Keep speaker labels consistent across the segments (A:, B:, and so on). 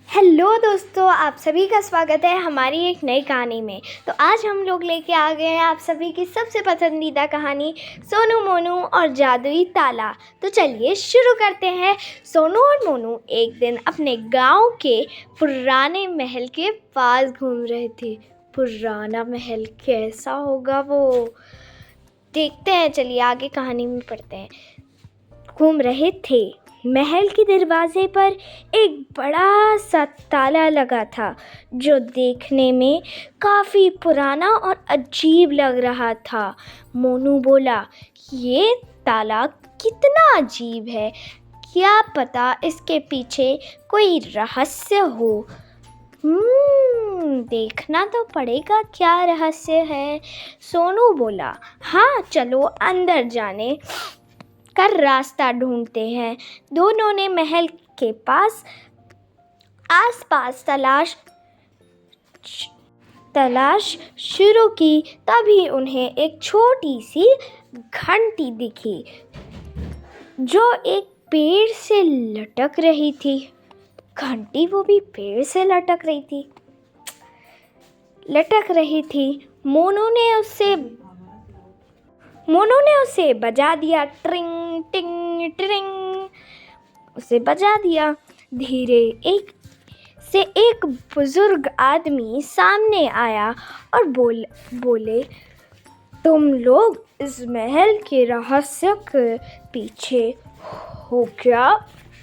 A: Hello दोस्तों, आप सभी का स्वागत है हमारी एक नई कहानी में। तो आज हम लोग लेके आ गए हैं आप सभी की सबसे पसंदीदा कहानी सोनू मोनू और जादुई ताला। तो चलिए शुरू करते हैं। सोनू और मोनू एक दिन अपने गांव के पुराने महल के पास घूम रहे थे। पुराना महल कैसा होगा वो देखते हैं। चलिए आगे कहानी में पढ़ते हैं। घूम रहे थे। महल के दरवाजे पर एक बड़ा सा ताला लगा था जो देखने में काफ़ी पुराना और अजीब लग रहा था। मोनू बोला, ये ताला कितना अजीब है, क्या पता इसके पीछे कोई रहस्य हो। देखना तो पड़ेगा क्या रहस्य है। सोनू बोला, हाँ चलो अंदर जाने कर रास्ता ढूंढते हैं। दोनों ने महल के आसपास तलाश शुरू की। तभी उन्हें एक छोटी सी घंटी दिखी जो एक पेड़ से लटक रही थी। घंटी वो भी पेड़ से लटक रही थी। मोनू ने उसे बजा दिया। ट्रिंग टिंग ट्रिंग उसे बजा दिया। धीरे एक बुजुर्ग आदमी सामने आया और बोले, तुम लोग इस महल के रहस्य के पीछे हो क्या?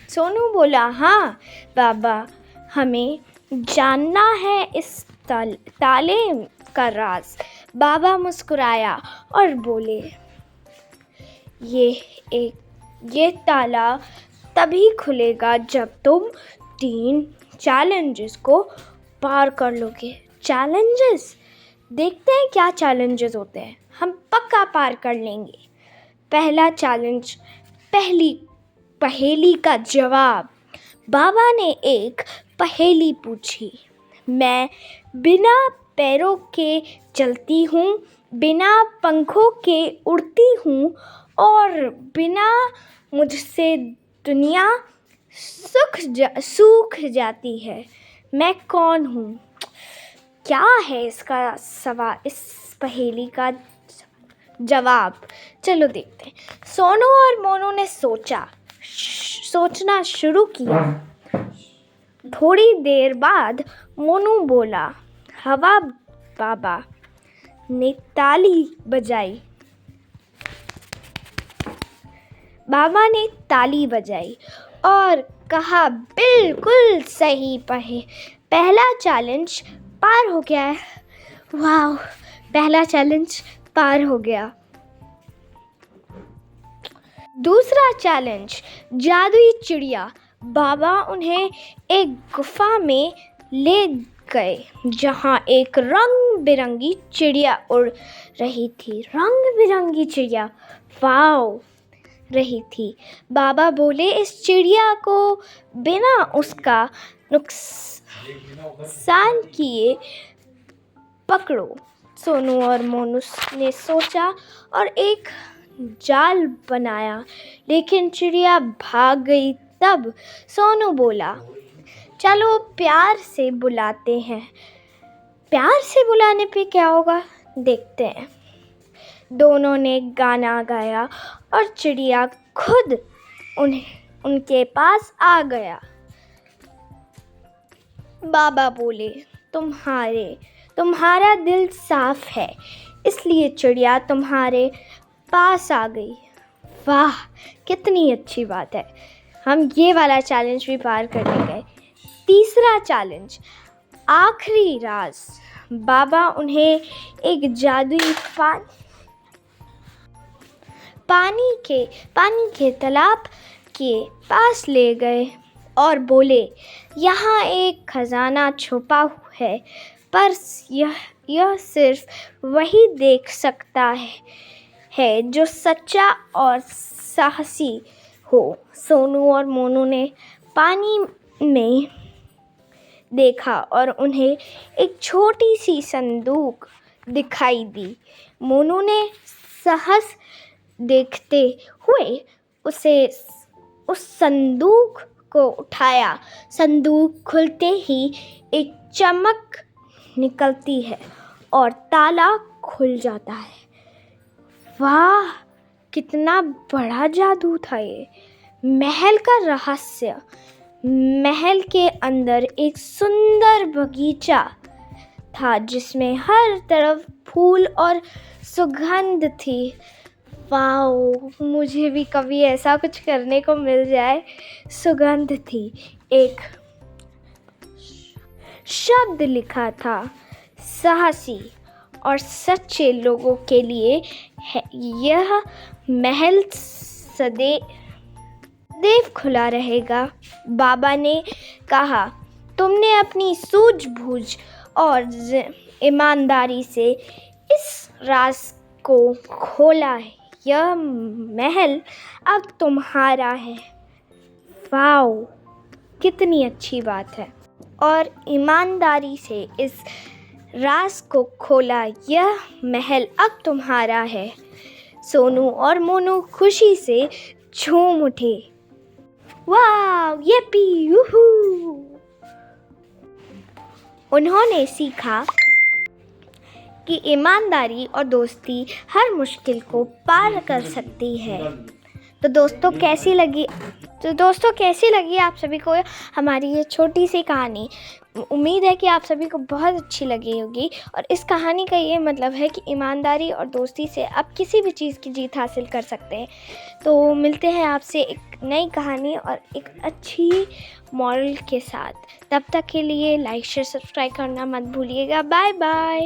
A: सोनू बोला, हाँ बाबा, हमें जानना है इस ताले का राज। बाबा मुस्कुराया और बोले, ये ताला तभी खुलेगा जब तुम 3 चैलेंजेस को पार कर लोगे। चैलेंजेस? देखते हैं क्या चैलेंजेस होते हैं, हम पक्का पार कर लेंगे। पहला चैलेंज, पहेली का जवाब। बाबा ने एक पहेली पूछी। मैं बिना पैरों के चलती हूँ, बिना पंखों के उड़ती हूँ और बिना मुझसे दुनिया सूख जाती है। मैं कौन हूँ? क्या है इसका सवाल, इस पहेली का जवाब? चलो देखते हैं। सोनू और मोनू ने सोचना शुरू किया। थोड़ी देर बाद मोनू बोला, हवा बाबा ने ताली बजाई। बाबा ने ताली बजाई और कहा, बिल्कुल सही पहला चैलेंज पार हो गया है। वाह, पहला चैलेंज पार हो गया। दूसरा चैलेंज, जादुई चिड़िया। बाबा उन्हें एक गुफा में ले गए जहाँ एक रंग बिरंगी चिड़िया उड़ रही थी। रंग बिरंगी चिड़िया वाव रही थी। बाबा बोले, इस चिड़िया को बिना उसका नुकसान किए पकड़ो। सोनू और मोनू ने सोचा और एक जाल बनाया, लेकिन चिड़िया भाग गई। तब सोनू बोला, चलो प्यार से बुलाते हैं। प्यार से बुलाने पे क्या होगा देखते हैं। दोनों ने गाना गाया और चिड़िया खुद उनके पास आ गया। बाबा बोले, तुम्हारा दिल साफ है, इसलिए चिड़िया तुम्हारे पास आ गई। वाह, कितनी अच्छी बात है। हम ये वाला चैलेंज भी पार करने गए। तीसरा चैलेंज, आखिरी राज। बाबा उन्हें एक जादुई पानी के तालाब के पास ले गए और बोले, यहाँ एक खजाना छुपा है, पर यह सिर्फ वही देख सकता है जो सच्चा और साहसी हो। सोनू और मोनू ने पानी में देखा और उन्हें एक छोटी सी संदूक दिखाई दी। मोनू ने साहस देखते हुए उस संदूक को उठाया। संदूक खुलते ही एक चमक निकलती है और ताला खुल जाता है। वाह, कितना बड़ा जादू था ये! महल का रहस्य। महल के अंदर एक सुंदर बगीचा था जिसमें हर तरफ फूल और सुगंध थी। वाओ, मुझे भी कभी ऐसा कुछ करने को मिल जाए। सुगंध थी। एक शब्द लिखा था, साहसी और सच्चे लोगों के लिए है यह महल सदैव खुला रहेगा। बाबा ने कहा, तुमने अपनी सूझबूझ और ईमानदारी से इस राज को खोला है। यह महल अब तुम्हारा है। वाओ, कितनी अच्छी बात है। और ईमानदारी से इस राज को खोला, यह महल अब तुम्हारा है। सोनू और मोनू खुशी से झूम उठे। वाह, येपी, यूहू! उन्होंने सीखा कि ईमानदारी और दोस्ती हर मुश्किल को पार कर सकती है। तो दोस्तों कैसी लगी आप सभी को हमारी ये छोटी सी कहानी? उम्मीद है कि आप सभी को बहुत अच्छी लगी होगी। और इस कहानी का ये मतलब है कि ईमानदारी और दोस्ती से आप किसी भी चीज़ की जीत हासिल कर सकते हैं। तो मिलते हैं आपसे एक नई कहानी और एक अच्छी मॉरल के साथ। तब तक के लिए लाइक शेयर सब्सक्राइब करना मत भूलिएगा। Bye bye.